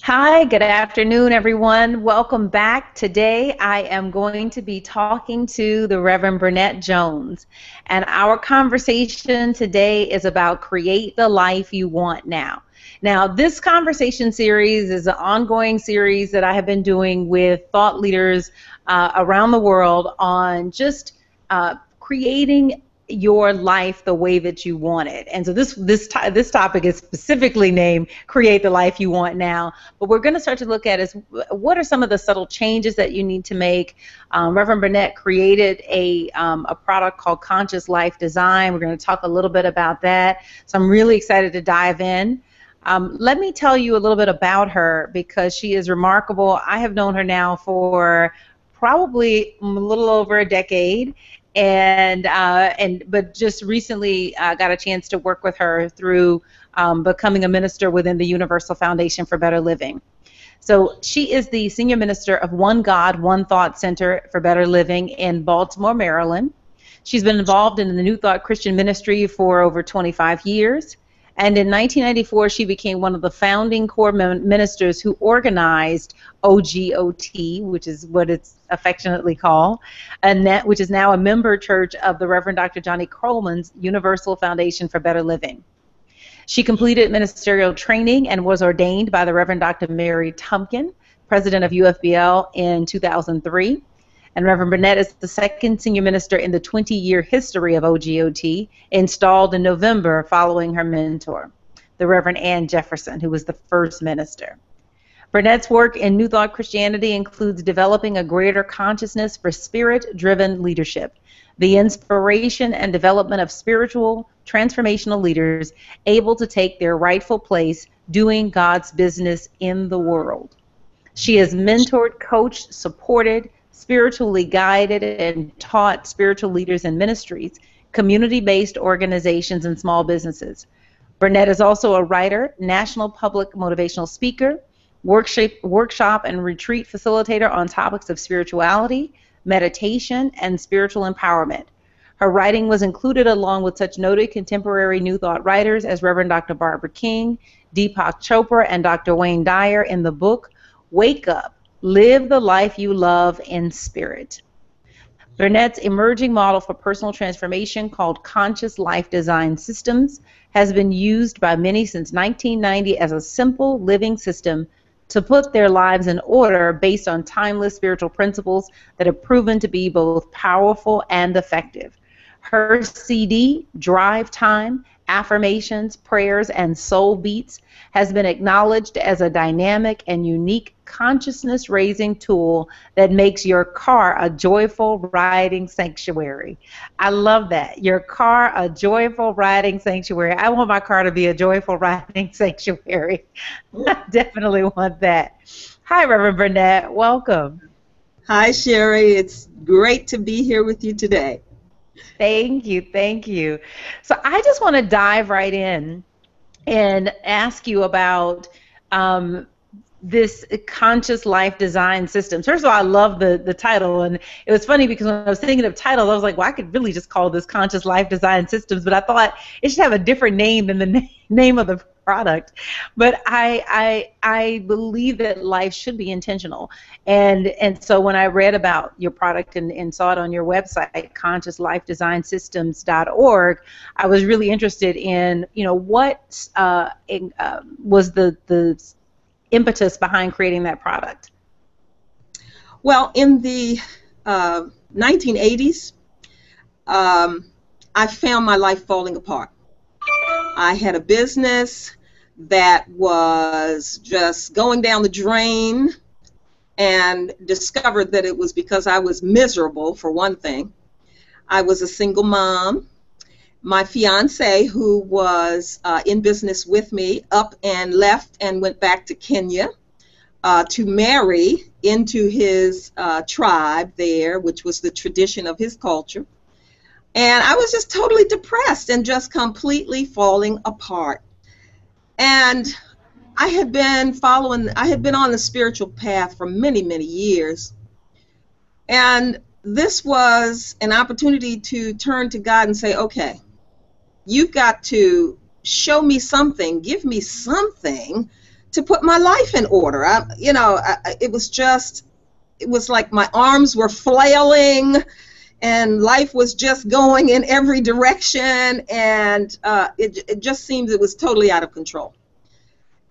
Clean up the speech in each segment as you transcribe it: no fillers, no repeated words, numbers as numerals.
Hi, good afternoon, everyone. Welcome back. Today, I am going to be talking to the Reverend Burnett Jones. And our conversation today is about create the life you want now. Now, this conversation series is an ongoing series that I have been doing with thought leaders around the world on just creating your life the way that you want it. And so this topic is specifically named Create the Life You Want Now. But we're going to start to look at is what are some of the subtle changes that you need to make. Reverend Burnett created a product called Conscious Life Design. We're going to talk a little bit about that. So I'm really excited to dive in. Let me tell you a little bit about her because she is remarkable. I have known her now for probably a little over a decade. But just recently got a chance to work with her through becoming a minister within the Universal Foundation for Better Living. So she is the senior minister of One God, One Thought Center for Better Living in Baltimore, Maryland. She's been involved in the New Thought Christian ministry for over 25 years. And in 1994, she became one of the founding core ministers who organized OGOT, which is what it's affectionately called, which is now a member church of the Reverend Dr. Johnny Coleman's Universal Foundation for Better Living. She completed ministerial training and was ordained by the Reverend Dr. Mary Tumpkin, president of UFBL, in 2003. And Reverend Burnett is the second senior minister in the 20-year history of OGOT, installed in November following her mentor, the Reverend Ann Jefferson, who was the first minister. Burnett's work in New Thought Christianity includes developing a greater consciousness for spirit-driven leadership, the inspiration and development of spiritual, transformational leaders able to take their rightful place doing God's business in the world. She has mentored, coached, supported, spiritually guided, and taught spiritual leaders and ministries, community-based organizations, and small businesses. Burnett is also a writer, national public motivational speaker, workshop and retreat facilitator on topics of spirituality, meditation, and spiritual empowerment. Her writing was included along with such noted contemporary New Thought writers as Reverend Dr. Barbara King, Deepak Chopra, and Dr. Wayne Dyer in the book, Wake Up, Live the Life You Love in Spirit. Burnett's emerging model for personal transformation called Conscious Life Design Systems has been used by many since 1990 as a simple living system to put their lives in order based on timeless spiritual principles that have proven to be both powerful and effective. Her CD, Drive Time, Affirmations, Prayers, and Soul Beats has been acknowledged as a dynamic and unique consciousness-raising tool that makes your car a joyful riding sanctuary. I love that. Your car, a joyful riding sanctuary. I want my car to be a joyful riding sanctuary. I definitely want that. Hi, Reverend Burnett. Welcome. Hi, Sherry. It's great to be here with you today. Thank you, thank you. So I just want to dive right in and ask you about this Conscious Life Design System. First of all, I love the title, and it was funny because when I was thinking of titles, I was like, well, I could really just call this Conscious Life Design Systems, but I thought it should have a different name than the name of the product. But I believe that life should be intentional, and so when I read about your product and saw it on your website, consciouslifedesignsystems.org, I was really interested in what was the impetus behind creating that product. Well, in the 1980s, I found my life falling apart. I had a business that was just going down the drain and discovered that it was because I was miserable, for one thing. I was a single mom. My fiance, who was in business with me, up and left and went back to Kenya to marry into his tribe there, which was the tradition of his culture. And I was just totally depressed and just completely falling apart. And I had been on the spiritual path for many, many years. And this was an opportunity to turn to God and say, okay, you've got to show me something, give me something to put my life in order. It was like my arms were flailing, and life was just going in every direction, and it just seemed it was totally out of control.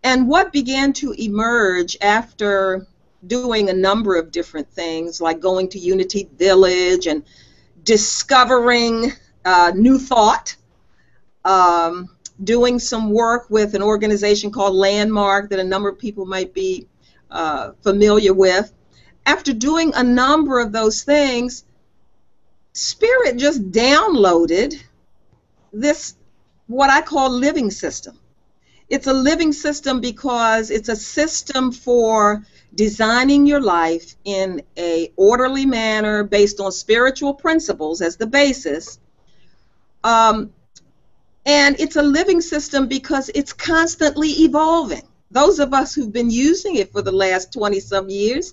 And what began to emerge after doing a number of different things, like going to Unity Village and discovering New Thought, doing some work with an organization called Landmark that a number of people might be familiar with. After doing a number of those things, Spirit just downloaded this, what I call living system. It's a living system because it's a system for designing your life in an orderly manner based on spiritual principles as the basis. And it's a living system because it's constantly evolving. Those of us who've been using it for the last 20-some years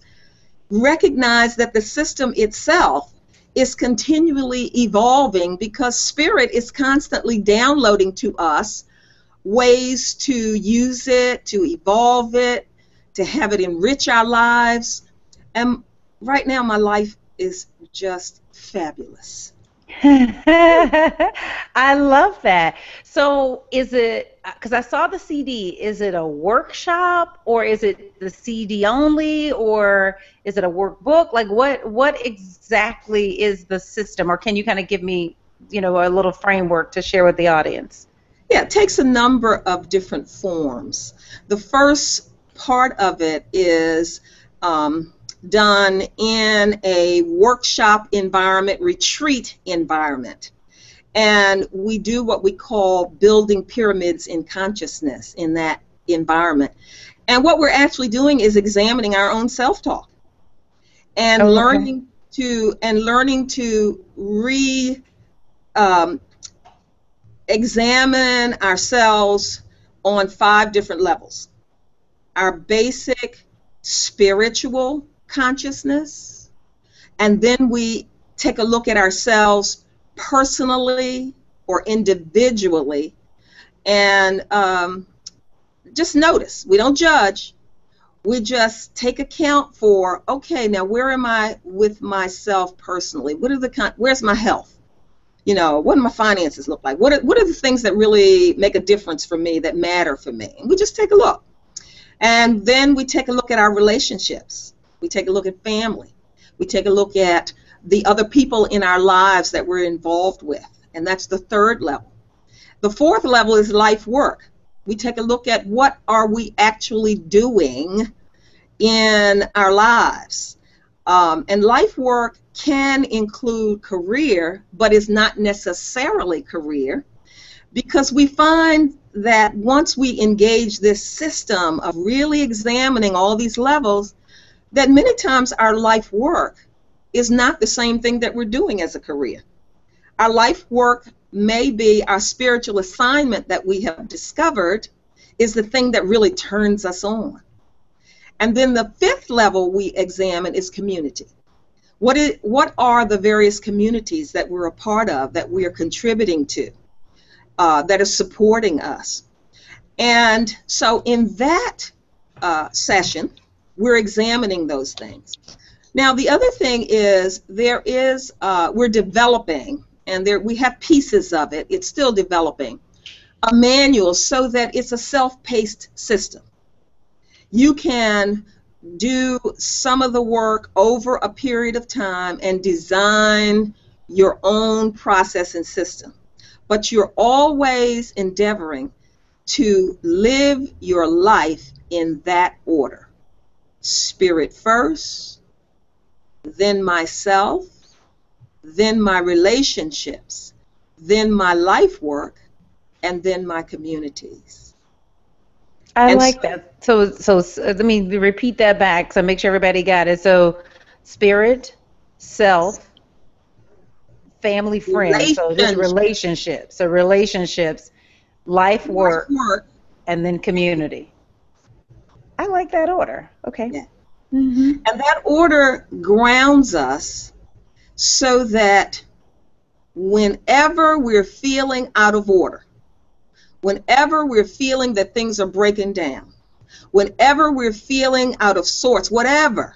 recognize that the system itself is continually evolving because Spirit is constantly downloading to us ways to use it, to evolve it, to have it enrich our lives. And right now my life is just fabulous. I love that. So is it, because I saw the CD, is it a workshop, or is it the CD only, or is it a workbook? Like what exactly is the system, or can you kind of give me, a little framework to share with the audience? Yeah, it takes a number of different forms. The first part of it is done in a workshop environment, retreat environment. And we do what we call building pyramids in consciousness in that environment. And what we're actually doing is examining our own self-talk and learning to examine ourselves on 5 different levels. Our basic spiritual consciousness, and then we take a look at ourselves personally or individually, and just notice. We don't judge. We just take account for, okay, now where am I with myself personally? Where's my health? What do my finances look like? What are the things that really make a difference for me, that matter for me? And we just take a look. And then we take a look at our relationships. We take a look at family. We take a look at the other people in our lives that we're involved with. And that's the 3rd level. The 4th level is life work. We take a look at what are we actually doing in our lives. And life work can include career, but is not necessarily career, because we find that once we engage this system of really examining all these levels, that many times our life work is not the same thing that we're doing as a career. Our life work may be our spiritual assignment that we have discovered is the thing that really turns us on. And then the 5th level we examine is community. What are the various communities that we're a part of, that we are contributing to, that are supporting us? And so in that session, we're examining those things. Now, the other thing is we're developing, and we have pieces of it, it's still developing, a manual so that it's a self-paced system. You can do some of the work over a period of time and design your own process and system. But you're always endeavoring to live your life in that order. Spirit first, then myself, then my relationships, then my life work, and then my communities. I like that. So let me repeat that back so make sure everybody got it. So spirit, self, family, friends. So just relationships. So relationships, life work, and then community. I like that order. Okay. Yeah. Mm-hmm. And that order grounds us so that whenever we're feeling out of order, whenever we're feeling that things are breaking down, Whenever we're feeling out of sorts, whatever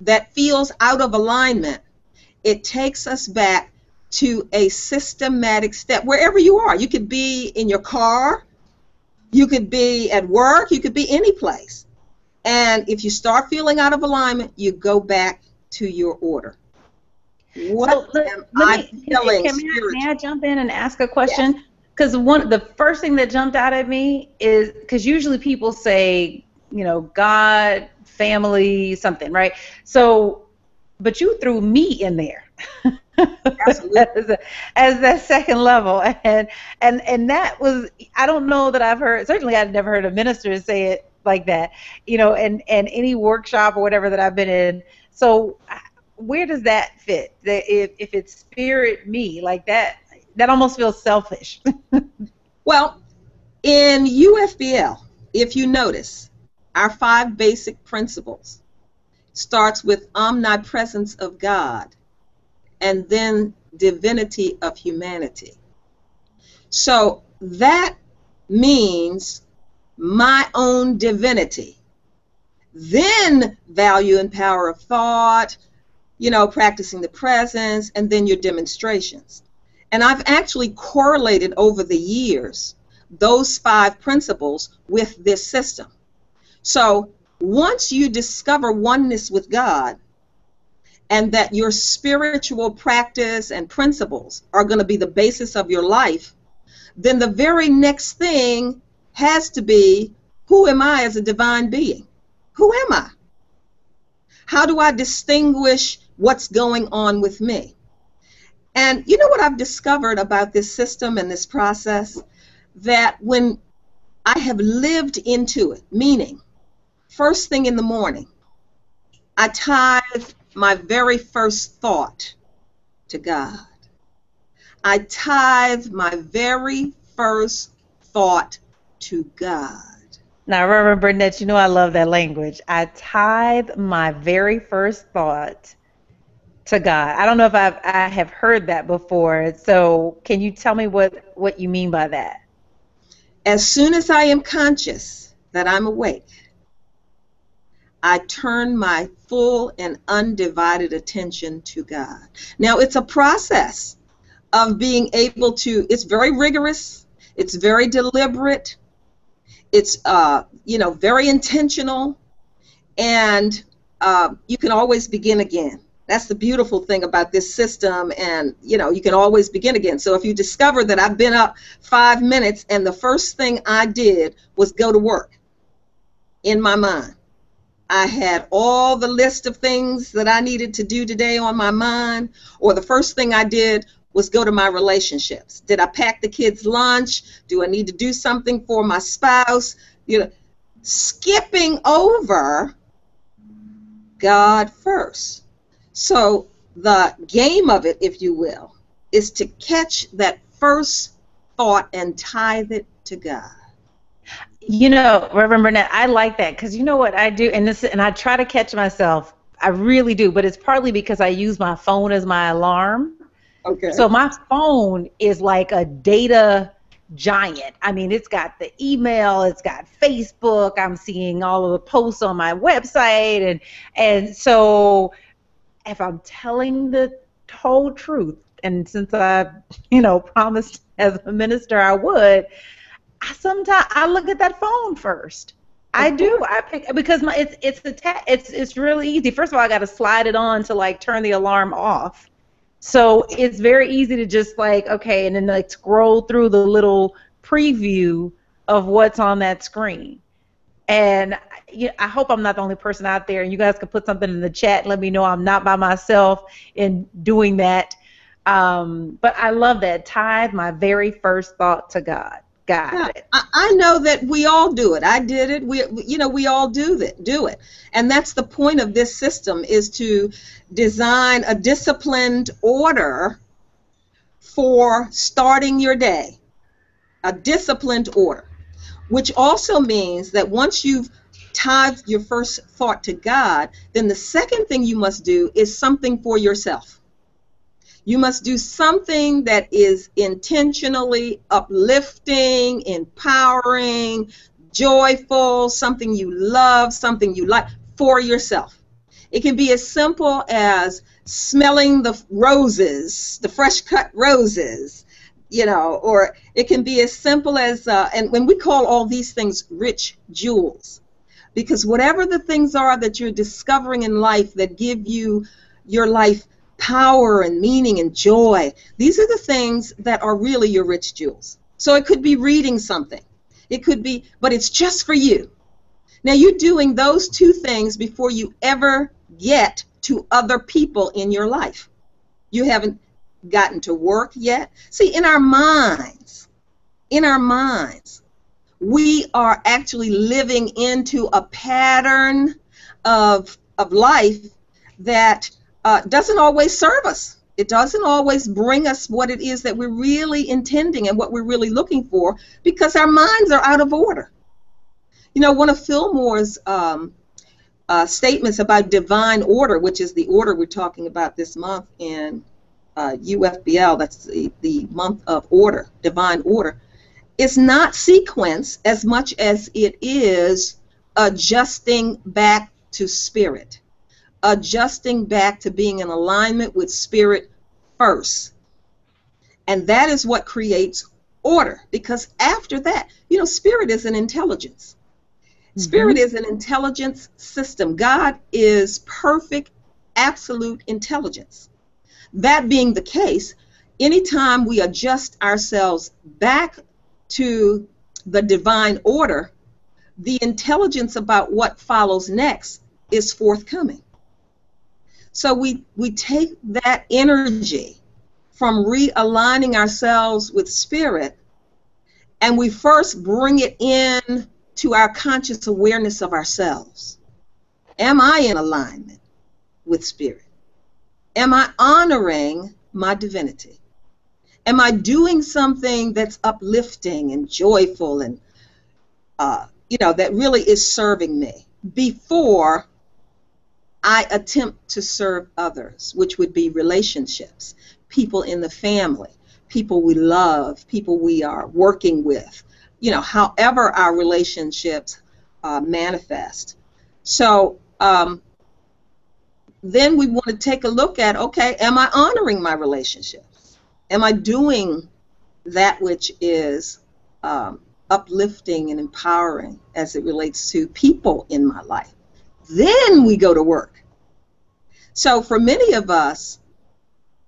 that feels out of alignment, it takes us back to a systematic step. Wherever you are, you could be in your car, you could be at work, you could be any place. And if you start feeling out of alignment, you go back to your order. What am I feeling spiritually? May I jump in and ask a question? Because the first thing that jumped out at me is, because usually people say, you know, God, family, something, right? So, but you threw me in there. as that second level, and that was, I don't know that I've heard, certainly I've never heard a minister say it like that, you know, and any workshop or whatever that I've been in. So where does that fit? If it's spirit me, like that almost feels selfish. Well, in UFBL, if you notice, our 5 basic principles starts with omnipresence of God and then divinity of humanity. So that means my own divinity, then value and power of thought, you know, practicing the presence, and then your demonstrations. And I've actually correlated over the years those 5 principles with this system. So once you discover oneness with God, and that your spiritual practice and principles are going to be the basis of your life, then the very next thing has to be, who am I as a divine being? Who am I? How do I distinguish what's going on with me? And you know what I've discovered about this system and this process? That when I have lived into it, meaning first thing in the morning, I tithe my very first thought to God. I tithe my very first thought to God. Now, Reverend Burnett, you know I love that language. I tithe my very first thought to God. I don't know if I have heard that before. So can you tell me what you mean by that? As soon as I am conscious that I'm awake, I turn my full and undivided attention to God. Now, it's a process of being able to, it's very rigorous, it's very deliberate, it's very intentional, and you can always begin again. That's the beautiful thing about this system, and you can always begin again. So if you discover that I've been up 5 minutes and the first thing I did was go to work in my mind, I had all the list of things that I needed to do today on my mind, or the first thing I did was go to my relationships. Did I pack the kids' lunch? Do I need to do something for my spouse? Skipping over God first. So the game of it, if you will, is to catch that first thought and tithe it to God. Reverend Burnett, I like that, because you know what I do, and I try to catch myself. I really do, but it's partly because I use my phone as my alarm. Okay. So my phone is like a data giant. I mean, it's got the email, it's got Facebook. I'm seeing all of the posts on my website, and so if I'm telling the whole truth, and since I, promised as a minister I would, sometimes I look at that phone first. I do. I pick, because it's really easy. First of all, I got to slide it on to turn the alarm off. So it's very easy to just okay, and then scroll through the little preview of what's on that screen. And I hope I'm not the only person out there, and you guys can put something in the chat and let me know I'm not by myself in doing that. But I love that. Tithe my very first thought to God. Got it. I know that we all do it. I did it. We all do it. And that's the point of this system, is to design a disciplined order for starting your day. A disciplined order, which also means that once you've tithed your first thought to God, then the second thing you must do is something for yourself. You must do something that is intentionally uplifting, empowering, joyful, something you love, something you like for yourself. It can be as simple as smelling the roses, the fresh cut roses, you know, or it can be as simple as, and when we call all these things rich jewels, because whatever the things are that you're discovering in life that give you your life power and meaning and joy, these are the things that are really your rich jewels. So it could be reading something. It could be, but it's just for you. Now you're doing those two things before you ever get to other people in your life. You haven't gotten to work yet. See, in our minds, we are actually living into a pattern of life that doesn't always serve us. It doesn't always bring us what it is that we're really intending and what we're really looking for, because our minds are out of order. You know, one of Fillmore's statements about divine order, which is the order we're talking about this month in UFBL, that's the month of order, divine order, is not sequence as much as it is adjusting back to spirit. Adjusting back to being in alignment with spirit first. And that is what creates order, because after that, you know, spirit is an intelligence. Spirit is an intelligence system. God is perfect, absolute intelligence. That being the case, anytime we adjust ourselves back to the divine order, the intelligence about what follows next is forthcoming. So we take that energy from realigning ourselves with spirit, and we first bring it in to our conscious awareness of ourselves. Am I in alignment with spirit? Am I honoring my divinity? Am I doing something that's uplifting and joyful and, you know, that really is serving me before I attempt to serve others, which would be relationships, people in the family, people we love, people we are working with, you know, however our relationships manifest. So then we want to take a look at, okay, am I honoring my relationships? Am I doing that which is uplifting and empowering as it relates to people in my life? Then we go to work. So for many of us,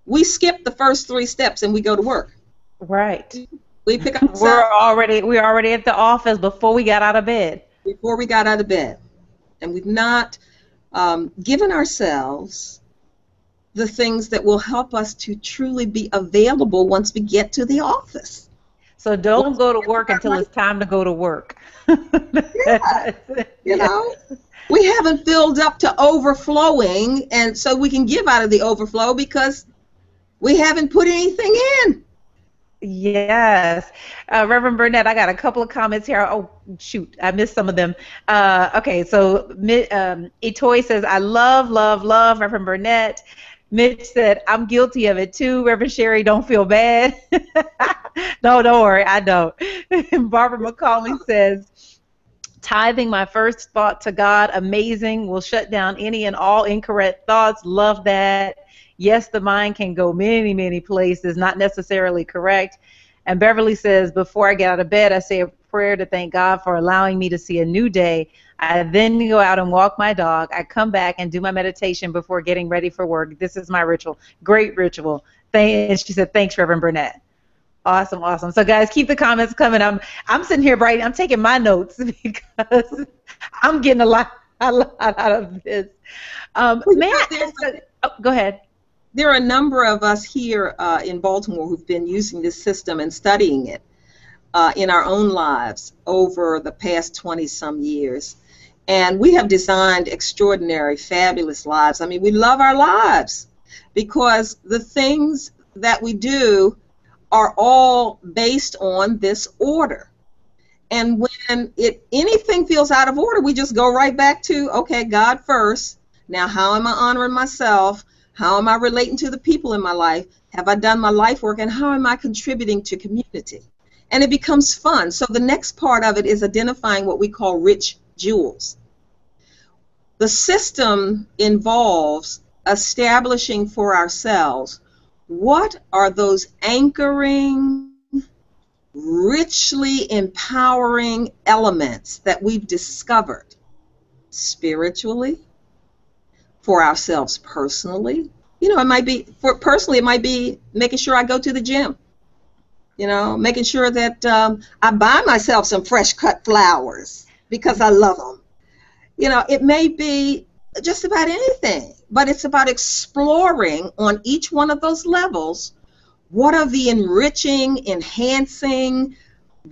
we skip the first 3 steps and we go to work. Right. We pick up. We're already at the office before we got out of bed. Before we got out of bed, and we've not given ourselves the things that will help us to truly be available once we get to the office. So don't go to work until it's time to go to work. Yeah. You know, we haven't filled up to overflowing, and so we can give out of the overflow because we haven't put anything in. Yes. Reverend Burnett, I got a couple of comments here. Oh, shoot, I missed some of them. Okay, so Etoy says, I love Reverend Burnett. Mitch said, I'm guilty of it too. Reverend Sherry, don't feel bad. No, don't worry, I don't. Barbara McCauley says, tithing my first thought to God, amazing, will shut down any and all incorrect thoughts. Love that. Yes, the mind can go many, many places, not necessarily correct. And Beverly says, before I get out of bed, I say a prayer to thank God for allowing me to see a new day. I then go out and walk my dog. I come back and do my meditation before getting ready for work. This is my ritual. Great ritual. And she said, thanks, Reverend Burnett. Awesome, awesome. So, guys, keep the comments coming. I'm sitting here writing. I'm taking my notes because I'm getting a lot out of this. Go ahead. There are a number of us here in Baltimore who've been using this system and studying it in our own lives over the past 20-some years. And we have designed extraordinary, fabulous lives. I mean, we love our lives because the things that we do are all based on this order. And when anything feels out of order, we just go right back to, okay, God first. Now, how am I honoring myself? How am I relating to the people in my life? Have I done my life work? And how am I contributing to community? And it becomes fun. So the next part of it is identifying what we call rich jewels. The system involves establishing for ourselves what are those anchoring, richly empowering elements that we've discovered spiritually, for ourselves personally. You know, it might be, for personally, it might be making sure I go to the gym. You know, making sure that I buy myself some fresh cut flowers because I love them. You know, it may be just about anything, but it's about exploring on each one of those levels what are the enriching, enhancing,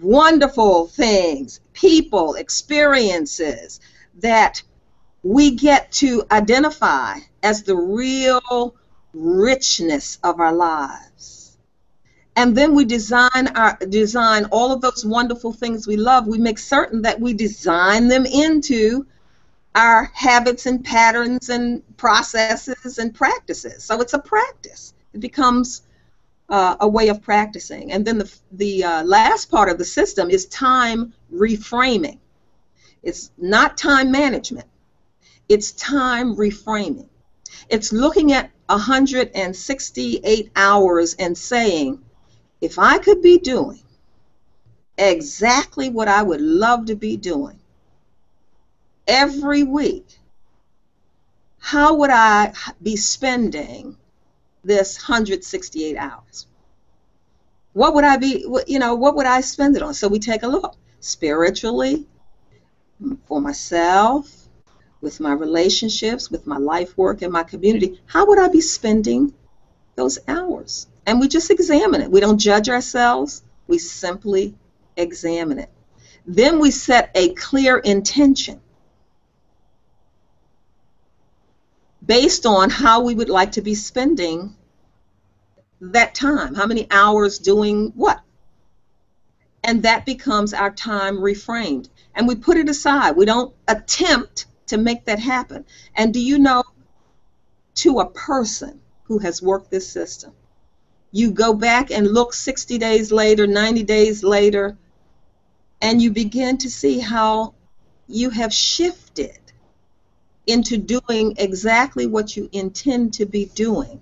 wonderful things, people, experiences that we get to identify as the real richness of our lives. And then we design all of those wonderful things we love. We make certain that we design them into our habits and patterns and processes and practices. So it's a practice. It becomes a way of practicing. And then the last part of the system is time reframing. It's not time management. It's time reframing. It's looking at 168 hours and saying, if I could be doing exactly what I would love to be doing every week, how would I be spending this 168 hours? What would I be, you know, what would I spend it on? So we take a look spiritually, for myself, with my relationships, with my life work and my community. How would I be spending those hours? And we just examine it. We don't judge ourselves. We simply examine it. Then we set a clear intention based on how we would like to be spending that time. How many hours doing what? And that becomes our time reframed. And we put it aside. We don't attempt to make that happen. And do you know, to a person who has worked this system, you go back and look 60 days later, 90 days later, and you begin to see how you have shifted into doing exactly what you intend to be doing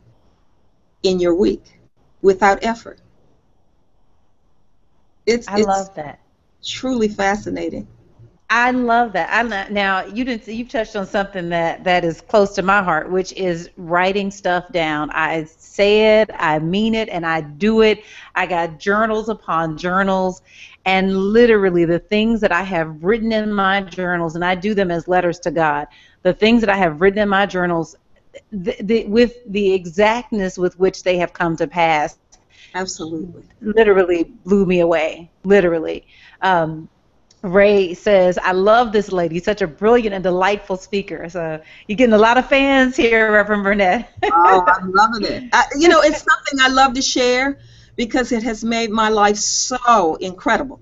in your week without effort. I love that. Truly fascinating. I love that. Now you've touched on something that is close to my heart, which is writing stuff down. I say it, I mean it, and I do it. I got journals upon journals, and literally the things that I have written in my journals, and I do them as letters to God. The things that I have written in my journals, with the exactness with which they have come to pass, absolutely, literally blew me away. Literally. Ray says, I love this lady, such a brilliant and delightful speaker. So you're getting a lot of fans here, Reverend Burnett. Oh, I'm loving it. You know, it's something I love to share because it has made my life so incredible.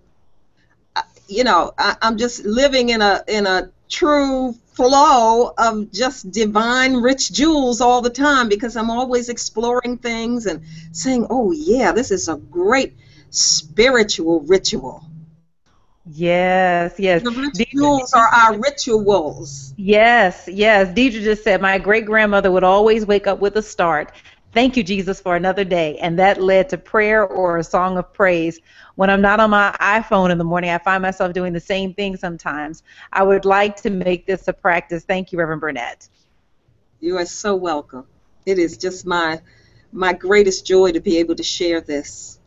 You know, I'm just living in a true flow of just divine rich jewels all the time because I'm always exploring things and saying, oh yeah, this is a great spiritual ritual. Yes, yes. The rituals are our rituals. Yes, yes. Deidre just said, my great-grandmother would always wake up with a start. Thank you, Jesus, for another day. And that led to prayer or a song of praise. When I'm not on my iPhone in the morning, I find myself doing the same thing sometimes. I would like to make this a practice. Thank you, Reverend Burnett. You are so welcome. It is just my greatest joy to be able to share this.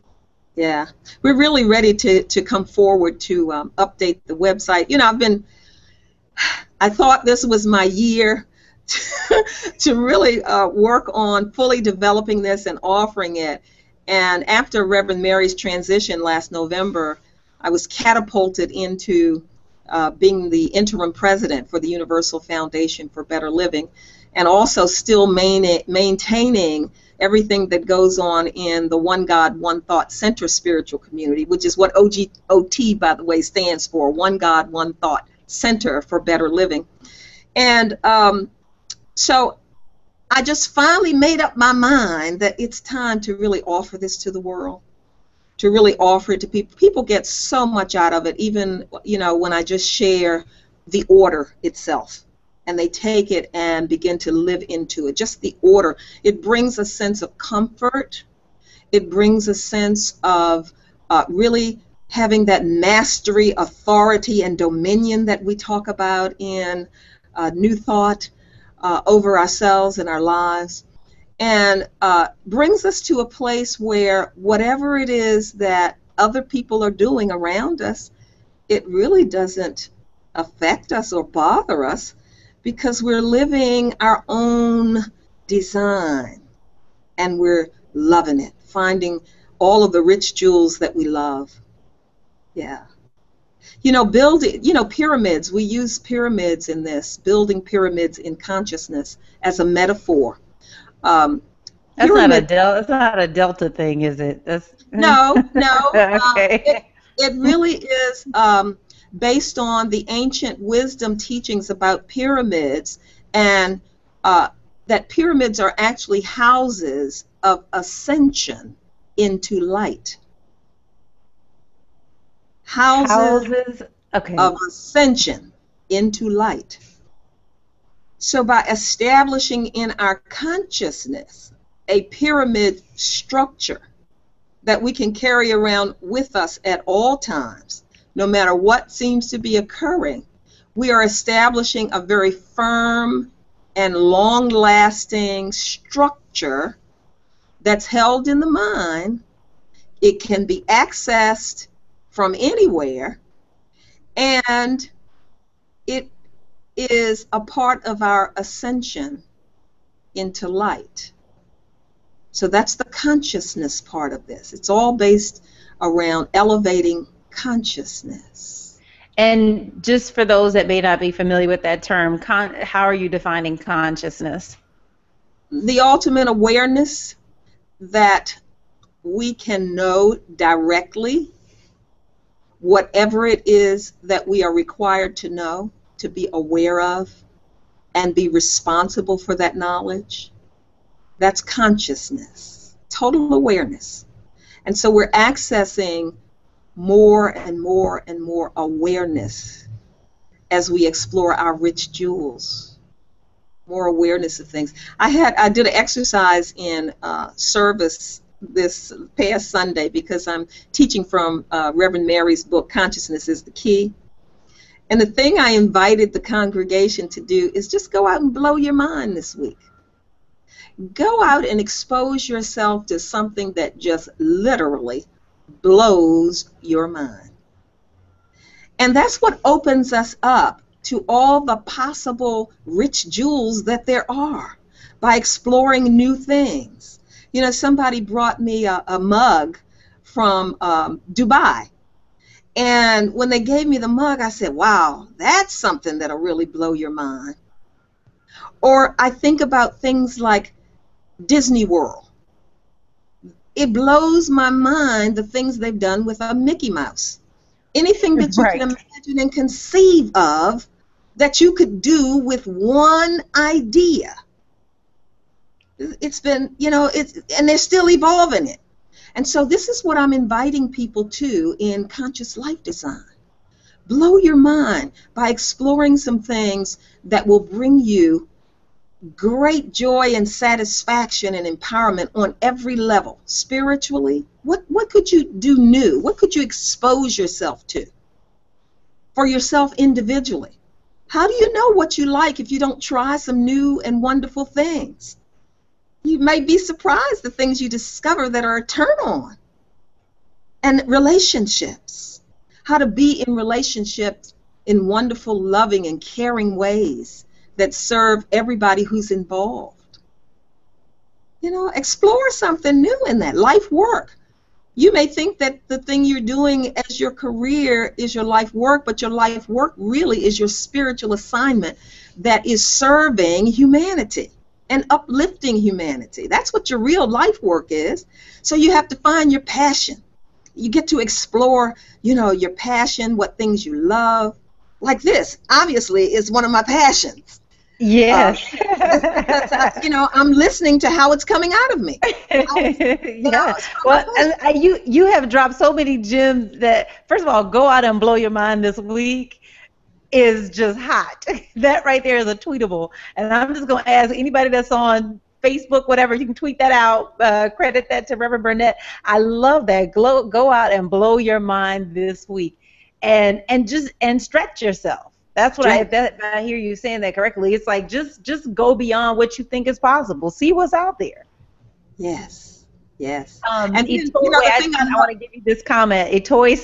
Yeah, we're really ready to come forward to update the website. You know, I thought this was my year to really work on fully developing this and offering it. And after Reverend Mary's transition last November, I was catapulted into being the interim president for the Universal Foundation for Better Living, and also still maintaining everything that goes on in the One God, One Thought Center spiritual community, which is what OT, by the way, stands for, One God, One Thought Center for Better Living. And so I just finally made up my mind that it's time to really offer this to the world, to really offer it to people. People get so much out of it, even, you know, when I just share the order itself, and they take it and begin to live into it. Just the order. It brings a sense of comfort. It brings a sense of really having that mastery, authority, and dominion that we talk about in New Thought over ourselves and our lives, and brings us to a place where whatever it is that other people are doing around us, it really doesn't affect us or bother us, because we're living our own design, and we're loving it, finding all of the rich jewels that we love. Yeah. You know, building, you know, pyramids, we use pyramids in this, building pyramids in consciousness as a metaphor. That's not a Delta thing, is it? No. Okay. It really is based on the ancient wisdom teachings about pyramids, and that pyramids are actually houses of ascension into light. Houses okay. of ascension into light. So by establishing in our consciousness a pyramid structure that we can carry around with us at all times, no matter what seems to be occurring, we are establishing a very firm and long-lasting structure that's held in the mind. It can be accessed from anywhere, and it is a part of our ascension into light. So that's the consciousness part of this. It's all based around elevating consciousness. And just for those that may not be familiar with that term, how are you defining consciousness? The ultimate awareness that we can know directly whatever it is that we are required to know, to be aware of, and be responsible for that knowledge. That's consciousness, total awareness. And so we're accessing more and more and more awareness as we explore our rich jewels, more awareness of things. I did an exercise in service this past Sunday, because I'm teaching from Reverend Mary's book, Consciousness is the Key. And the thing I invited the congregation to do is just go out and blow your mind this week. Go out and expose yourself to something that just literally blows your mind. And that's what opens us up to all the possible rich jewels that there are by exploring new things. You know, somebody brought me a mug from Dubai. And when they gave me the mug, I said, wow, that's something that'll really blow your mind. Or I think about things like Disney World. It blows my mind, the things they've done with a Mickey Mouse. Anything that you can imagine and conceive of that you could do with one idea. It's been, you know, and they're still evolving it. And so this is what I'm inviting people to in Conscious Life Design. Blow your mind by exploring some things that will bring you great joy and satisfaction and empowerment on every level. Spiritually, what could you do new? What could you expose yourself to for yourself individually? How do you know what you like if you don't try some new and wonderful things? You may be surprised the things you discover that are a turn on. And relationships. How to be in relationships in wonderful, loving, and caring ways that serve everybody who's involved. You know, explore something new in that. Life work. You may think that the thing you're doing as your career is your life work, but your life work really is your spiritual assignment that is serving humanity and uplifting humanity. That's what your real life work is. So you have to find your passion. You get to explore, you know, your passion, what things you love. Like this, obviously, is one of my passions. Yes. Just because I'm listening to how it's coming out of me. Yeah. It's from my Well, heart. you have dropped so many gems that, first of all, go out and blow your mind this week is just hot. That right there is a tweetable. And I'm just going to ask anybody that's on Facebook, whatever, you can tweet that out, credit that to Reverend Burnett. I love that. Go out and blow your mind this week, and stretch yourself. That's what Drink. I hear you saying that correctly. It's like just go beyond what you think is possible. See what's out there. Yes. Yes. And then, Itoy, the I, thing I I love. want to give you this comment. Itoy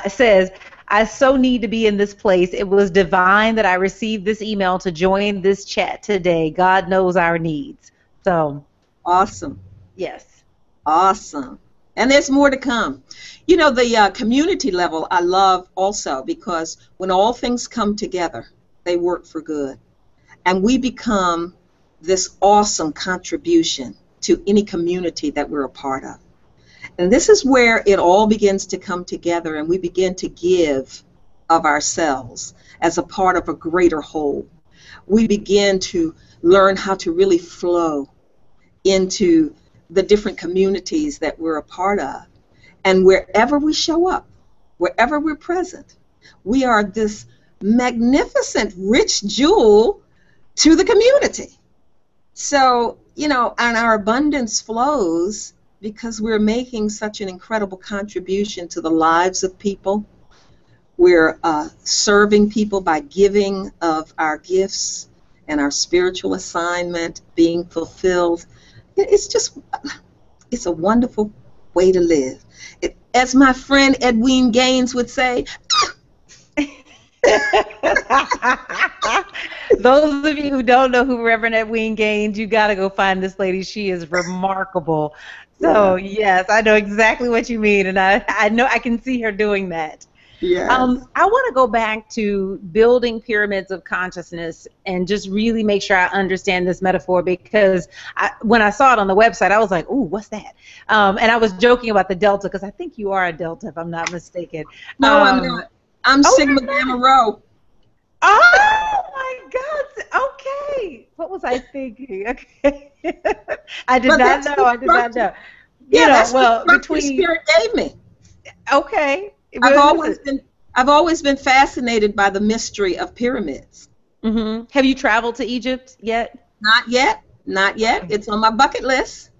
says, I so need to be in this place. It was divine that I received this email to join this chat today. God knows our needs. So, Awesome. yes. Awesome. And there's more to come. The community level I love also, because when all things come together, they work for good. And we become this awesome contribution to any community that we're a part of. And this is where it all begins to come together, and we begin to give of ourselves as a part of a greater whole. We begin to learn how to really flow into the different communities that we're a part of. And wherever we show up, wherever we're present, we are this magnificent, rich jewel to the community. So, and our abundance flows because we're making such an incredible contribution to the lives of people. We're serving people by giving of our gifts and our spiritual assignment being fulfilled. It's a wonderful way to live. As my friend Edwene Gaines would say, Those of you who don't know who Reverend Edwene Gaines, you got to go find this lady. She is remarkable. So, yes, I know exactly what you mean, and I know I can see her doing that. yes. I want to go back to building pyramids of consciousness and just really make sure I understand this metaphor, because when I saw it on the website, I was like, ooh, what's that? And I was joking about the Delta, because I think you are a Delta, if I'm not mistaken. No, I'm not. I'm Sigma Gamma Rho. Oh my God! Okay, what was I thinking? Okay, I did not know. I did not know. Yeah, that's well, the Spirit gave me. Okay. I've always been fascinated by the mystery of pyramids. Mm-hmm. Have you traveled to Egypt yet? Not yet. Not yet. It's on my bucket list.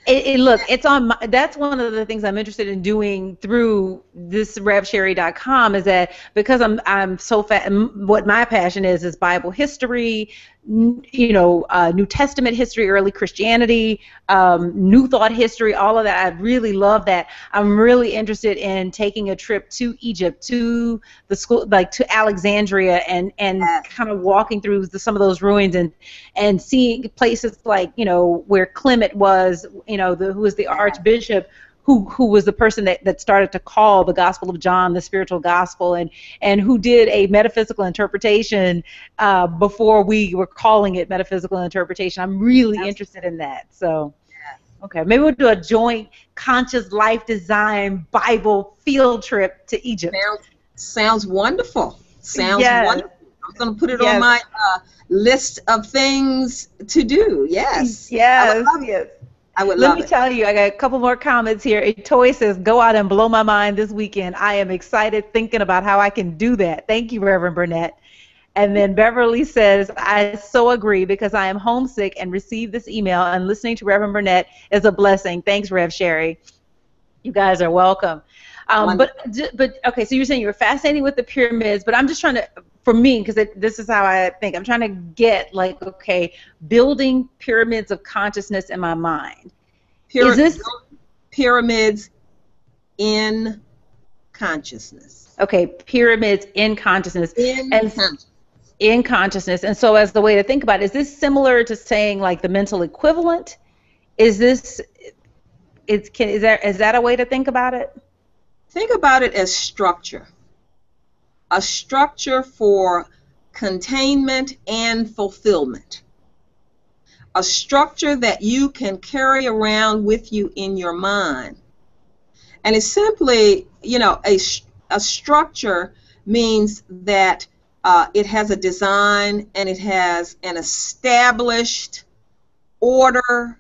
Look, it's on. That's one of the things I'm interested in doing through this RevSherry.com, is that because I'm so what my passion is Bible history, New Testament history, early Christianity, New Thought history, all of that. I really love that. I'm really interested in taking a trip to Egypt, to the school, like to Alexandria, and kind of walking through some of those ruins and seeing places like where Clement was, who was the archbishop, who was the person that started to call the Gospel of John the spiritual gospel, and who did a metaphysical interpretation before we were calling it metaphysical interpretation. I'm really interested in that. So, okay, maybe we'll do a joint conscious life design Bible field trip to Egypt. Sounds wonderful. Sounds wonderful. I'm going to put it on my list of things to do. Yes. Yes. I would love it. Let me tell you, I got a couple more comments here. Itoy says, go out and blow my mind this weekend. I am excited thinking about how I can do that. Thank you, Reverend Burnett. And then Beverly says, I so agree, because I am homesick and received this email, and listening to Reverend Burnett is a blessing. Thanks, Rev Sherry. You guys are welcome. But okay, so you're saying you were fascinated with the pyramids, but I'm just trying to, for me, because this is how I think, I'm trying to get, like, okay, building pyramids of consciousness in my mind. Is this pyramids in consciousness? Okay, pyramids in consciousness. In consciousness. And so, as the way to think about it, is this similar to saying like the mental equivalent? Is that a way to think about it? Think about it as structure. A structure for containment and fulfillment. A structure that you can carry around with you in your mind. And it's simply, a structure means that It has a design, and it has an established order.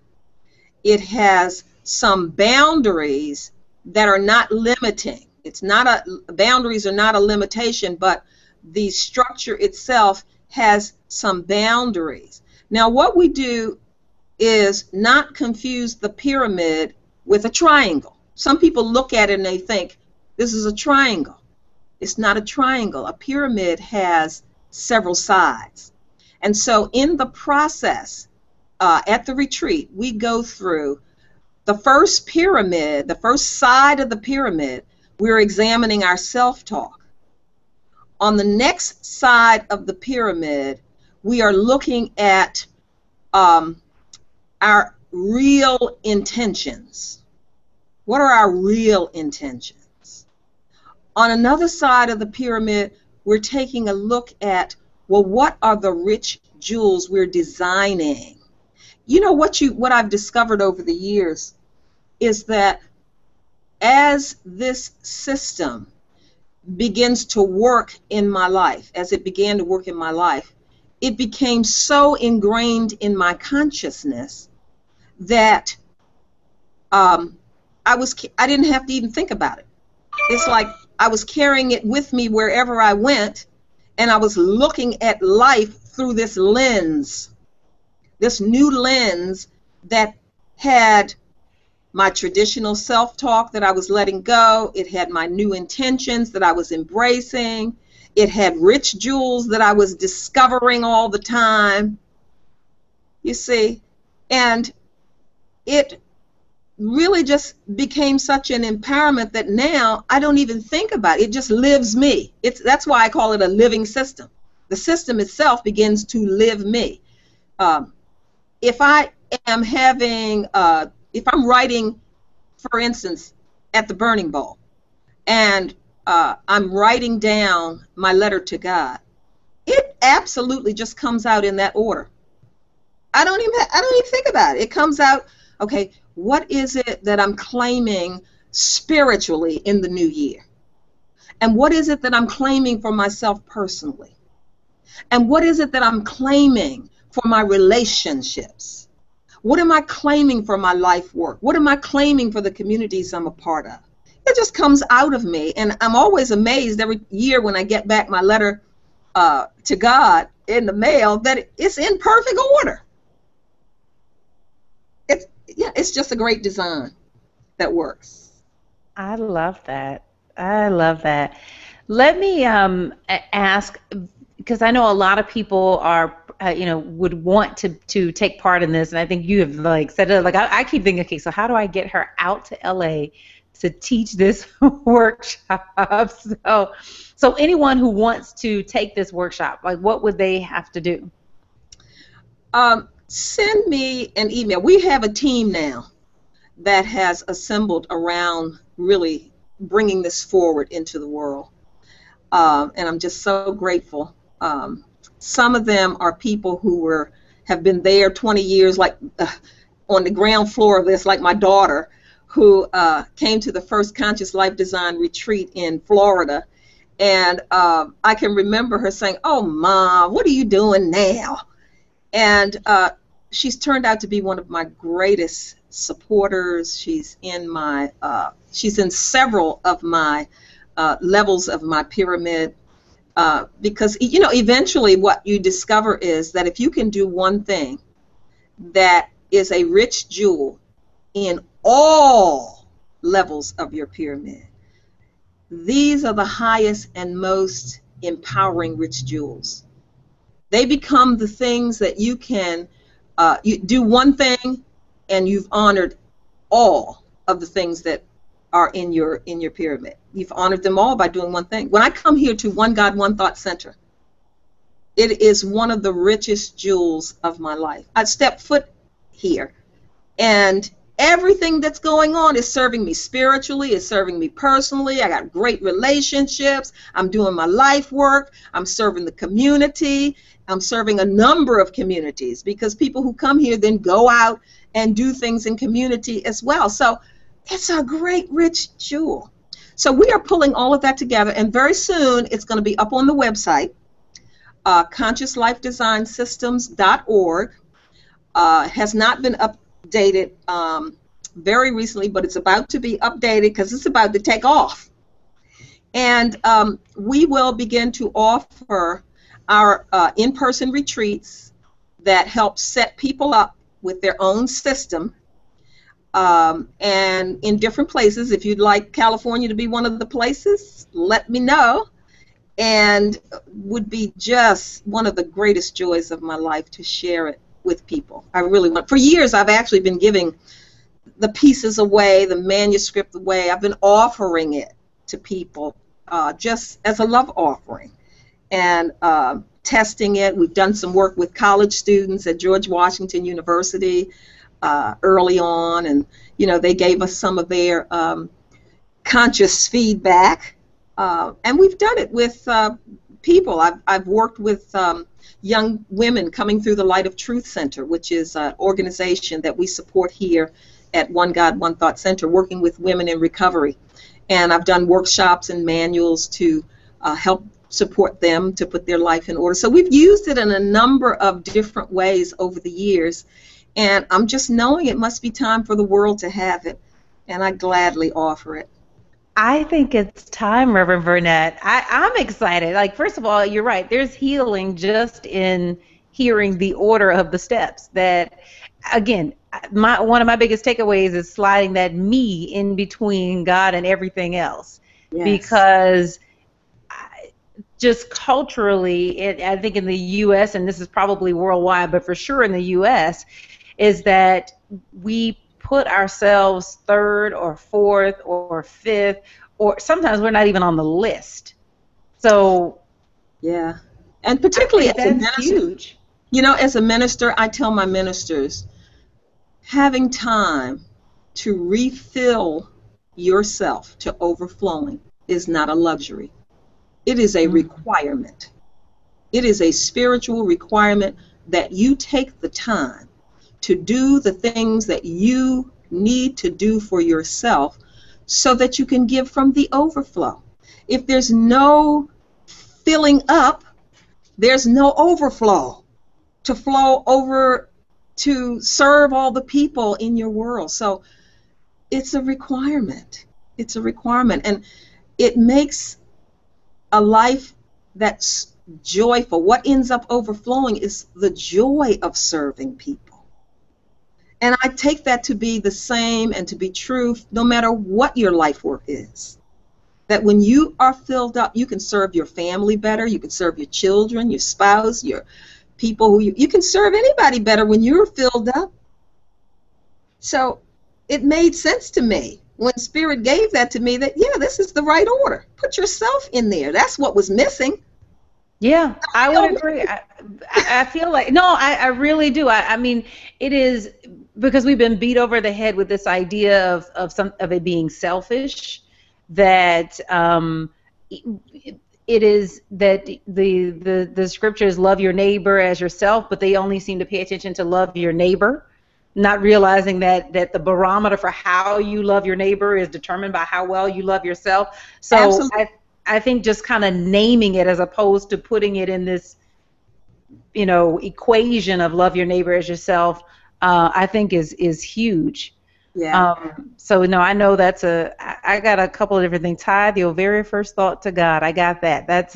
It has some boundaries that are not limiting. It's not boundaries are not a limitation, but the structure itself has some boundaries. Now, what we do is not confuse the pyramid with a triangle. Some people look at it and they think, this is a triangle. It's not a triangle. A pyramid has several sides. And so in the process, at the retreat, we go through the first pyramid, the first side of the pyramid. We're examining our self-talk. On the next side of the pyramid, we are looking at our real intentions. What are our real intentions? On another side of the pyramid, we're taking a look at, well, what are the rich jewels we're designing? You know, what I've discovered over the years is that as this system begins to work in my life, as it began to work in my life, it became so ingrained in my consciousness that I didn't have to even think about it. It's like I was carrying it with me wherever I went, and I was looking at life through this lens, this new lens that had my traditional self-talk that I was letting go. It had my new intentions that I was embracing. It had rich jewels that I was discovering all the time, you see. And it really just became such an empowerment that now I don't even think about it. It just lives me. That's why I call it a living system. The system itself begins to live me. If I am having, if I'm writing, for instance, at the Burning Bowl, and I'm writing down my letter to God, it absolutely just comes out in that order. I don't even think about it. It comes out, okay, what is it that I'm claiming spiritually in the new year? And what is it that I'm claiming for myself personally? And what is it that I'm claiming for my relationships? What am I claiming for my life work? What am I claiming for the communities I'm a part of? It just comes out of me, and I'm always amazed every year when I get back my letter to God in the mail that it's in perfect order. It's just a great design that works. I love that. I love that. Let me ask, because I know a lot of people are, would want to take part in this, and I think you have said it. I keep thinking, okay, so how do I get her out to LA to teach this workshop? So anyone who wants to take this workshop, what would they have to do? Send me an email. We have a team now that has assembled around really bringing this forward into the world, and I'm just so grateful. Some of them are people who have been there 20 years, on the ground floor of this, like my daughter, who came to the first Conscious Life Design retreat in Florida, and I can remember her saying, "Oh, Mom, what are you doing now?" And she's turned out to be one of my greatest supporters. She's in several of my levels of my pyramid, because eventually what you discover is that if you can do one thing that is a rich jewel in all levels of your pyramid, these are the highest and most empowering rich jewels. They become the things that you can you do one thing, and you've honored all of the things that are in your pyramid. You've honored them all by doing one thing. When I come here to One God, One Thought Center, it is one of the richest jewels of my life. I step foot here, and everything that's going on is serving me spiritually, is serving me personally. I got great relationships. I'm doing my life work. I'm serving the community. I'm serving a number of communities, because people who come here then go out and do things in community as well. So it's a great rich jewel. So we are pulling all of that together, and very soon it's going to be up on the website. ConsciousLifeDesignSystems.org. Has not been updated very recently, but it's about to be updated because it's about to take off. And we will begin to offer our in-person retreats that help set people up with their own system, and in different places. If you'd like California to be one of the places, let me know. And would be just one of the greatest joys of my life to share it with people. I really want. For years, I've actually been giving the pieces away, the manuscript away. I've been offering it to people just as a love offering, and testing it. We've done some work with college students at George Washington University early on, and they gave us some of their conscious feedback. And we've done it with people. I've worked with young women coming through the Light of Truth Center, which is an organization that we support here at One God, One Thought Center, working with women in recovery. And I've done workshops and manuals to help support them to put their life in order. So we've used it in a number of different ways over the years. And I'm just knowing it must be time for the world to have it. And I gladly offer it. I think it's time, Reverend Burnett. I'm excited. Like, first of all, you're right. There's healing just in hearing the order of the steps. That, again, one of my biggest takeaways is sliding that me in between God and everything else. Yes. Because just culturally, I think in the U.S., and this is probably worldwide, but for sure in the U.S., is that we put ourselves third or fourth or fifth, or sometimes we're not even on the list. So, yeah, and particularly as a minister, huge. As a minister, I tell my ministers, having time to refill yourself to overflowing is not a luxury. It is a requirement. It is a spiritual requirement that you take the time to do the things that you need to do for yourself so that you can give from the overflow. If there's no filling up, there's no overflow to flow over to serve all the people in your world. So it's a requirement. It's a requirement. And it makes a life that's joyful. What ends up overflowing is the joy of serving people. And I take that to be the same and to be true no matter what your life work is. That when you are filled up, you can serve your family better, you can serve your children, your spouse, your people who you can serve anybody better when you're filled up. So it made sense to me when Spirit gave that to me that, yeah, this is the right order. Put yourself in there. That's what was missing. Yeah, I would agree. I feel like, no, I really do. I mean, it is because we've been beat over the head with this idea of it being selfish, that it is that the scriptures love your neighbor as yourself, but they only seem to pay attention to love your neighbor, not realizing that the barometer for how you love your neighbor is determined by how well you love yourself. So absolutely. I think just kind of naming it as opposed to putting it in this, equation of love your neighbor as yourself, I think is huge. Yeah. So no, I know I got a couple of different things. Tithe your very first thought to God. I got that. That's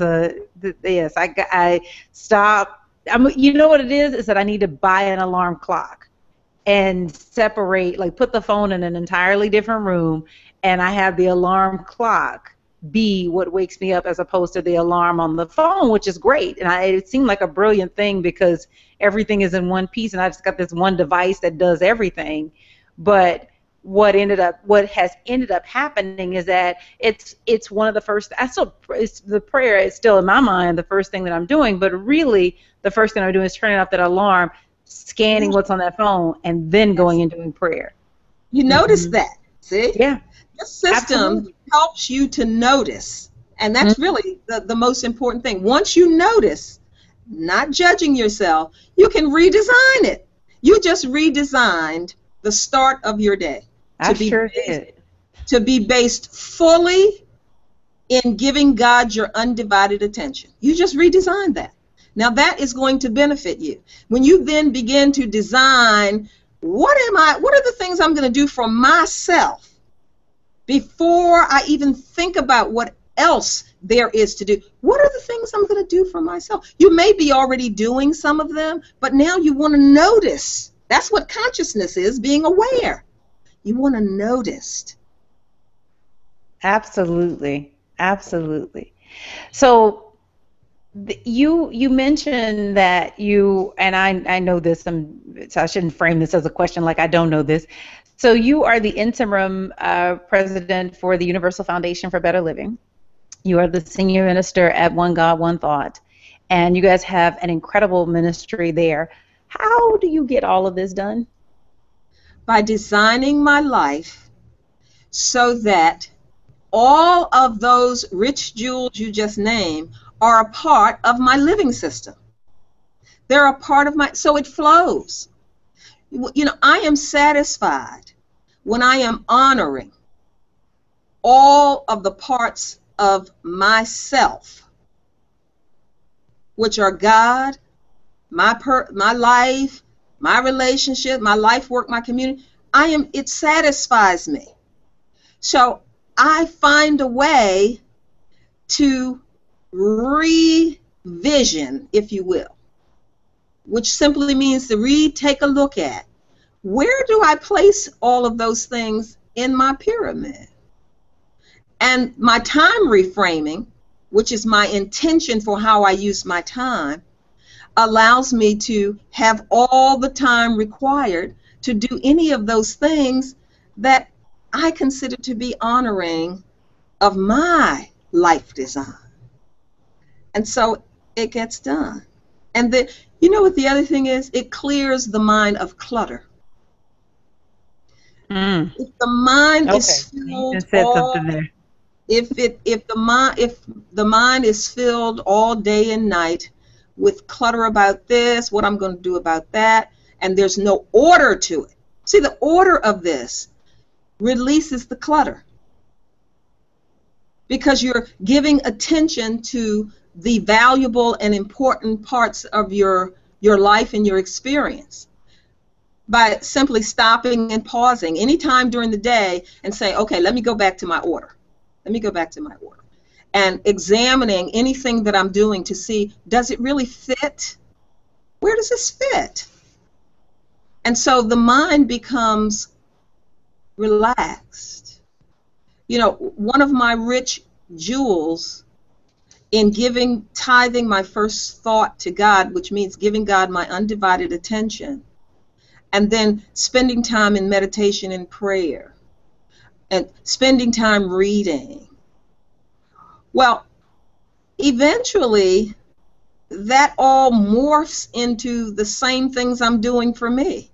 yes. I stop. You know what it is that I need to buy an alarm clock and separate, like put the phone in an entirely different room, and I have the alarm clock be what wakes me up as opposed to the alarm on the phone, which is great. And it seemed like a brilliant thing because everything is in one piece, and I just got this one device that does everything. But what has ended up happening is that it's one of the first. The prayer is still in my mind the first thing that I'm doing, but really the first thing I'm doing is turning off that alarm, scanning what's on that phone, and then going and doing prayer. You notice that, see? Yeah. The system absolutely helps you to notice, and that's really the most important thing. Once you notice, not judging yourself, you can redesign it. You just redesigned the start of your day to be based fully in giving God your undivided attention. You just redesigned that. Now that is going to benefit you. When you then begin to design, what are the things I'm going to do for myself before I even think about what else there is to do? What are the things I'm going to do for myself? You may be already doing some of them, but now you want to notice. That's what consciousness is, being aware. You want to notice. Absolutely. Absolutely. So you mentioned that you, and I know this, so I shouldn't frame this as a question like I don't know this. So you are the interim president for the Universal Foundation for Better Living. You are the senior minister at One God, One Thought, and you guys have an incredible ministry there. How do you get all of this done? By designing my life so that all of those rich jewels you just named are a part of my living system. They're a part of so it flows. You know, I am satisfied when I am honoring all of the parts of myself, which are God, my life, my relationship, my life work, my community. It satisfies me. So I find a way to revision, if you will, which simply means to take a look at, where do I place all of those things in my pyramid? And my time reframing, which is my intention for how I use my time, allows me to have all the time required to do any of those things that I consider to be honoring of my life design. And so it gets done. And you know what the other thing is? It clears the mind of clutter. If the mind is filled if the mind is filled all day and night with clutter about this, what I'm going to do about that, and there's no order to it. See, the order of this releases the clutter, because you're giving attention to the valuable and important parts of your life and your experience by simply stopping and pausing anytime during the day and say, okay, let me go back to my order. Let me go back to my order. And examining anything that I'm doing to see, does it really fit? Where does this fit? And so the mind becomes relaxed. You know, one of my rich jewels in tithing my first thought to God, which means giving God my undivided attention, and then spending time in meditation and prayer, and spending time reading. Well, eventually, that all morphs into the same things I'm doing for me.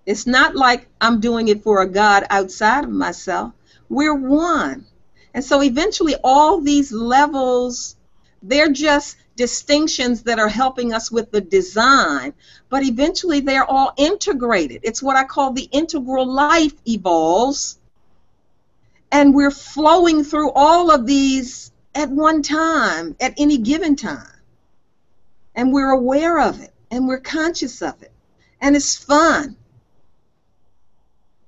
It's not like I'm doing it for a God outside of myself. We're one. And so eventually all these levels, they're just distinctions that are helping us with the design, but eventually they're all integrated. It's what I call the integral life evolves, and we're flowing through all of these at one time, at any given time. And we're aware of it, and we're conscious of it, and it's fun.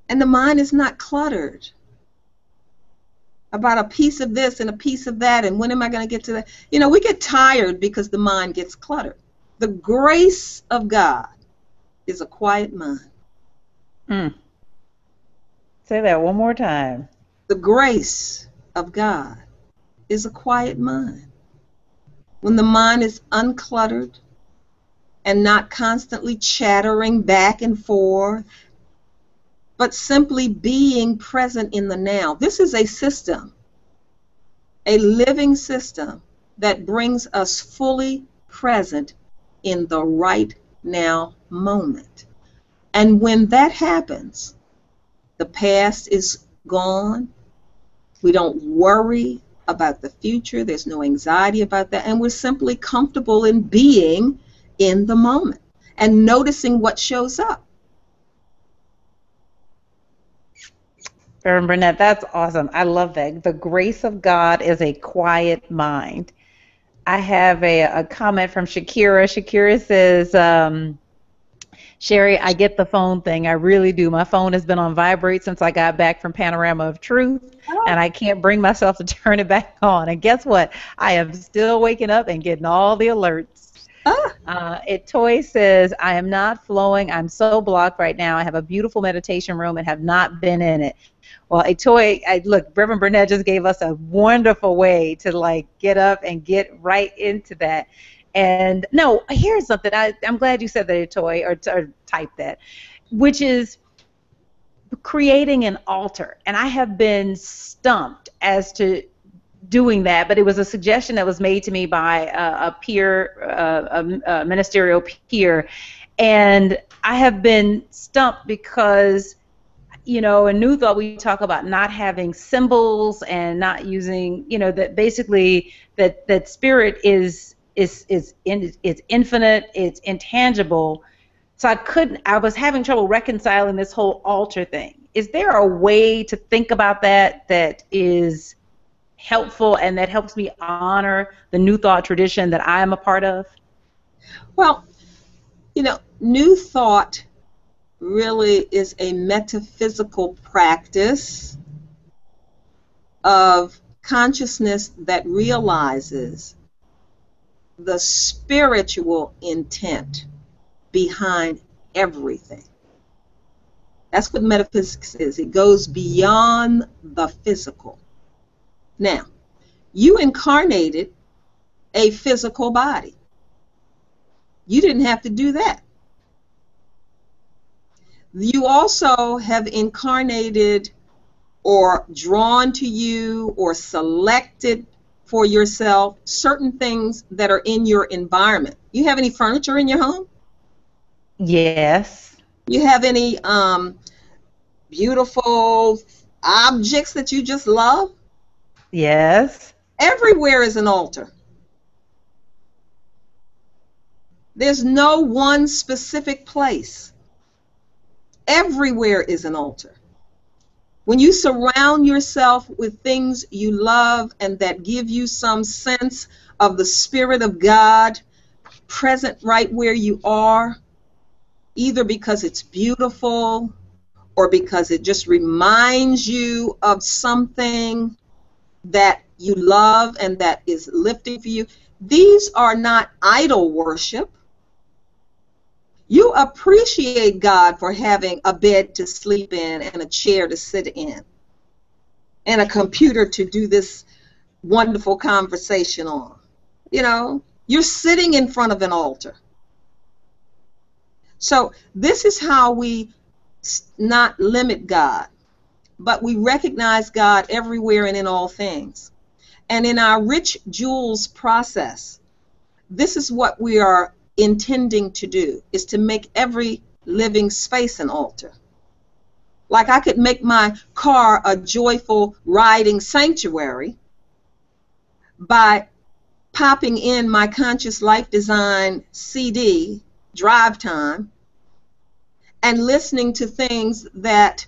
And the mind is not cluttered about a piece of this and a piece of that, and when am I going to get to that? You know, we get tired because the mind gets cluttered. The grace of God is a quiet mind. Say that one more time. The grace of God is a quiet mind. When the mind is uncluttered and not constantly chattering back and forth, but simply being present in the now. This is a system, a living system that brings us fully present in the right now moment. And when that happens, the past is gone. We don't worry about the future. There's no anxiety about that. And we're simply comfortable in being in the moment and noticing what shows up. Reverend Burnett, that's awesome. I love that. The grace of God is a quiet mind. I have a comment from Shakira. Shakira says, Sherry, I get the phone thing. I really do. My phone has been on vibrate since I got back from Panorama of Truth, and I can't bring myself to turn it back on. And guess what? I am still waking up and getting all the alerts. Toy says, I am not flowing. I'm so blocked right now. I have a beautiful meditation room and have not been in it. Well, look, Reverend Burnett just gave us a wonderful way to like get up and get right into that. And no, here's something. I'm glad you said that, Toy, or typed that, which is creating an altar. And I have been stumped as to doing that, but it was a suggestion that was made to me by a peer, a ministerial peer, and I have been stumped because, in New Thought we talk about not having symbols and not using, that basically that spirit is infinite, it's intangible. So I was having trouble reconciling this whole altar thing. Is there a way to think about that is helpful and that helps me honor the New Thought tradition that I am a part of? Well, New Thought really is a metaphysical practice of consciousness that realizes the spiritual intent behind everything. That's what metaphysics is. It goes beyond the physical. Now, you incarnated a physical body. You didn't have to do that. You also have incarnated or drawn to you or selected for yourself certain things that are in your environment. You have any furniture in your home? Yes. You have any beautiful objects that you just love? Yes. Everywhere is an altar. There's no one specific place. Everywhere is an altar. When you surround yourself with things you love and that give you some sense of the Spirit of God present right where you are, either because it's beautiful or because it just reminds you of something that you love and that is lifting for you, these are not idol worship. You appreciate God for having a bed to sleep in and a chair to sit in and a computer to do this wonderful conversation on. You're sitting in front of an altar. So this is how we not limit God, but we recognize God everywhere and in all things. And in our rich jewels process, this is what we are intending to do, is to make every living space an altar. Like I could make my car a joyful riding sanctuary by popping in my Conscious Life Design CD, Drive Time, and listening to things that,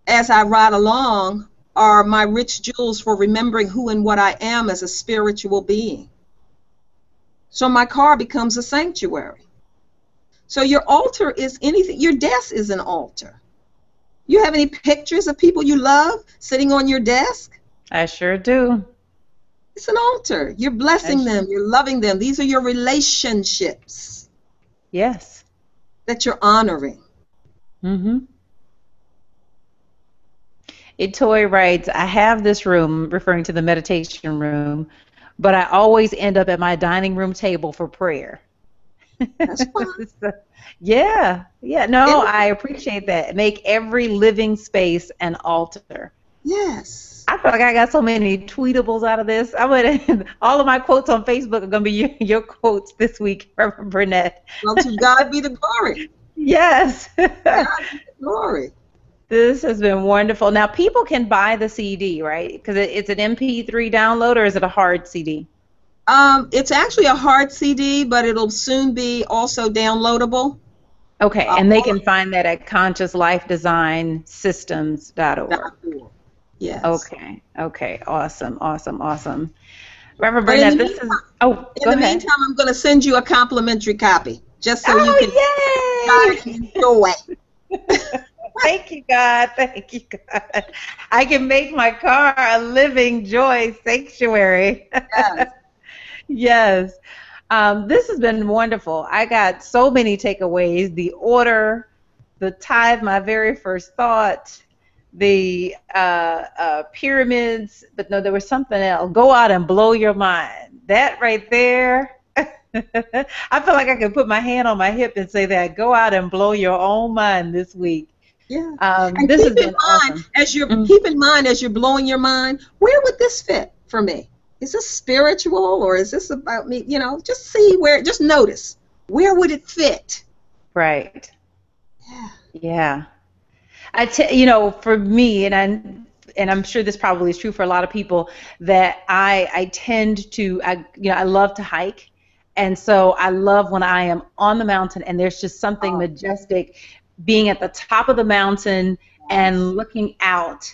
as I ride along, are my rich jewels for remembering who and what I am as a spiritual being. So my car becomes a sanctuary. So your altar is anything. Your desk is an altar. You have any pictures of people you love sitting on your desk? I sure do. It's an altar. You're blessing them. You're loving them. These are your relationships. Yes. That you're honoring. Mm-hmm. Toy writes, I have this room, referring to the meditation room, but I always end up at my dining room table for prayer. That's fine. Yeah. No, I appreciate that. Make every living space an altar. Yes. I feel like I got so many tweetables out of this. All of my quotes on Facebook are going to be your quotes this week, Reverend Burnett. Well, to God be the glory. Yes. God be the glory. This has been wonderful. Now, people can buy the CD, right? Because it's an MP3 download, or is it a hard CD? It's actually a hard CD, but it'll soon be also downloadable. Okay, and they can find that at consciouslifedesignsystems.org. Yes. Okay, awesome. Reverend But in Burnett, the this is, meantime, oh, in go the ahead. meantime, I'm going to send you a complimentary copy just so you can Oh, try yay! and enjoy. Thank you, God. Thank you, God. I can make my car a living joy sanctuary. Yes. Yes. This has been wonderful. I got so many takeaways. The order, the tithe, my very first thought, the pyramids, but no, there was something else. Go out and blow your mind. That right there. I feel like I could put my hand on my hip and say that. Go out and blow your own mind this week. Yeah. And This has been awesome. Mm. keep in mind as you're blowing your mind, where would this fit for me? Is this spiritual or is this about me? You know, just see where, just notice, where would it fit? Right. Yeah. Yeah. For me, and I'm sure this probably is true for a lot of people, that I tend to, I love to hike, and so I love when I am on the mountain and there's just something Oh, majestic being at the top of the mountain yes. and looking out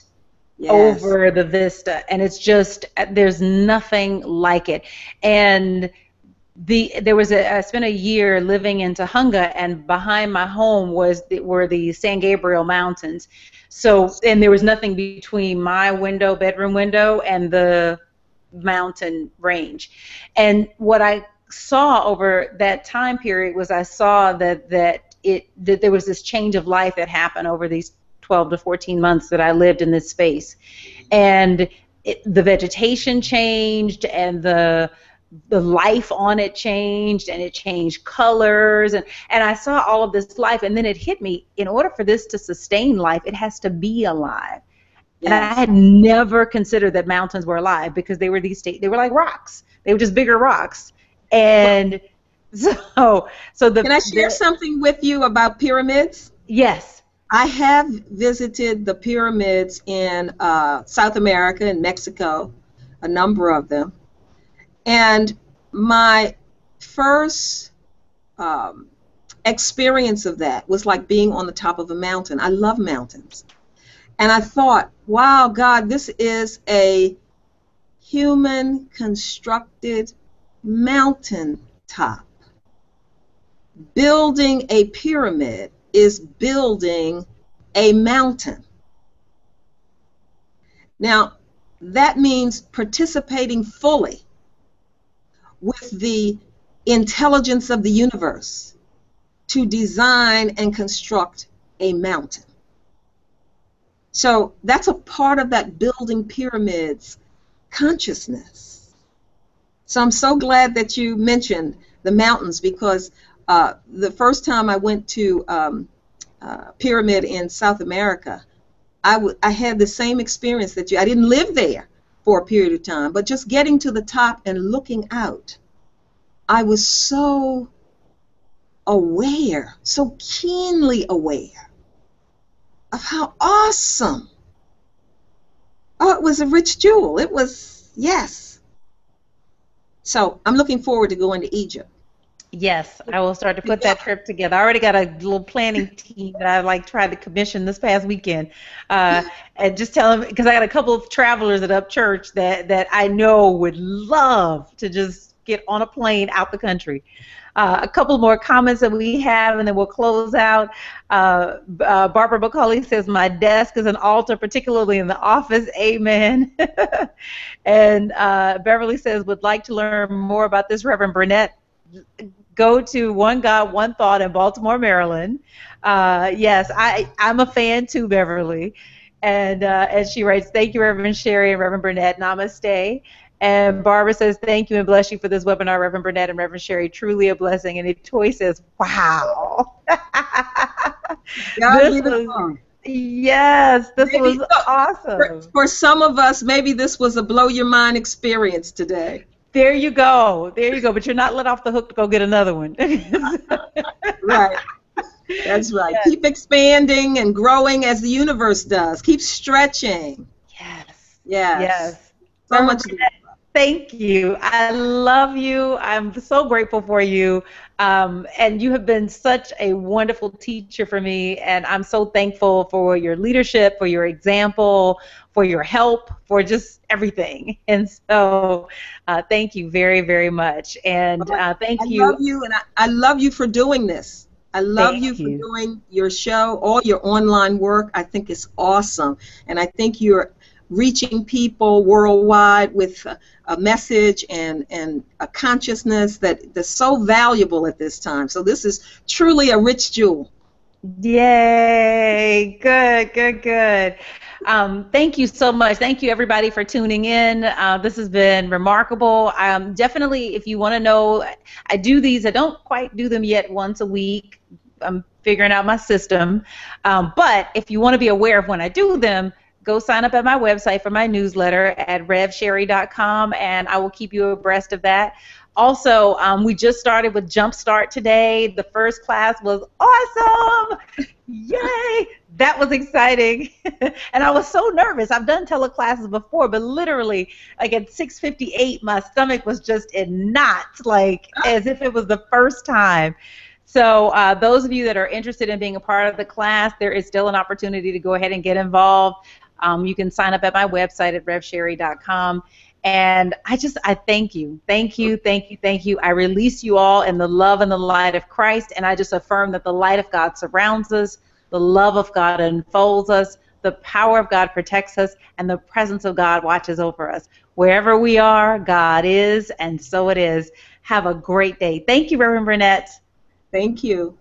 Yes. over the vista, and it's just there's nothing like it. And I spent a year living in Tahunga, and behind my home were the San Gabriel Mountains. So, and there was nothing between my bedroom window, and the mountain range. And what I saw over that time period was I saw that there was this change of life that happened over these 12 to 14 months that I lived in this space. And the vegetation changed, and the life on it changed, and it changed colors, and I saw all of this life, and then it hit me, in order for this to sustain life, it has to be alive. And I Yes. had never considered that mountains were alive, because they were like rocks. They were just bigger rocks. And Can I share something with you about pyramids? yes. I have visited the pyramids in South America and Mexico, a number of them. And my first experience of that was like being on the top of a mountain. I love mountains. And I thought, wow, God, this is a human constructed mountain top. Building a pyramid is building a mountain. Now, that means participating fully with the intelligence of the universe to design and construct a mountain. So that's a part of that building pyramids consciousness. So I'm so glad that you mentioned the mountains, because the first time I went to pyramid in South America, I had the same experience that you. I didn't live there for a period of time, but just getting to the top and looking out, I was so aware, so keenly aware of how awesome. Oh, it was a rich jewel. It was, yes. So I'm looking forward to going to Egypt. Yes, I will start to put that trip together. I already got a little planning team that I tried to commission this past weekend, and just tell them, because I got a couple of travelers at Up Church that I know would love to just get on a plane out the country. A couple more comments that we have, and then we'll close out. Barbara McCauley says, my desk is an altar, particularly in the office. Amen. And Beverly says, would like to learn more about this, Reverend Burnett. Go to One God, One Thought in Baltimore, Maryland. Yes, I'm a fan too, Beverly. And she writes, thank you, Reverend Sherry and Reverend Burnett. Namaste. And Barbara says, thank you and bless you for this webinar, Reverend Burnett and Reverend Sherry. Truly a blessing. And Toy says, wow. Yes, this was awesome. For some of us, maybe this was a blow your mind experience today. There you go. There you go. But you're not let off the hook to go get another one. Right. That's right. Yes. Keep expanding and growing as the universe does. Keep stretching. Yes. Yes. Yes. So much. Thank you. I love you. I'm so grateful for you. And you have been such a wonderful teacher for me. And I'm so thankful for your leadership, for your example, for your help, for just everything. And so thank you very, very much. And I thank love you. you, and I love you for doing this. I love you Thank for you. doing your show, all your online work. I think it's awesome, and I think you're reaching people worldwide with a message and a consciousness that's so valuable at this time. So this is truly a rich jewel. Yay! Good, good, good. Thank you so much. Thank you, everybody, for tuning in. This has been remarkable. Definitely, if you want to know, I do these. I don't quite do them yet once a week. I'm figuring out my system. But if you want to be aware of when I do them, go sign up at my website for my newsletter at revsherry.com, and I will keep you abreast of that. Also, we just started with Jumpstart today. The first class was awesome. Yay! That was exciting. And I was so nervous. I've done teleclasses before, but literally, like at 6:58, my stomach was just in knots, like as if it was the first time. So those of you that are interested in being a part of the class, there is still an opportunity to go ahead and get involved. You can sign up at my website at revsherry.com. And I thank you. Thank you, thank you, thank you. I release you all in the love and the light of Christ, and I just affirm that the light of God surrounds us, the love of God enfolds us, the power of God protects us, and the presence of God watches over us. Wherever we are, God is, and so it is. Have a great day. Thank you, Reverend Burnett. Thank you.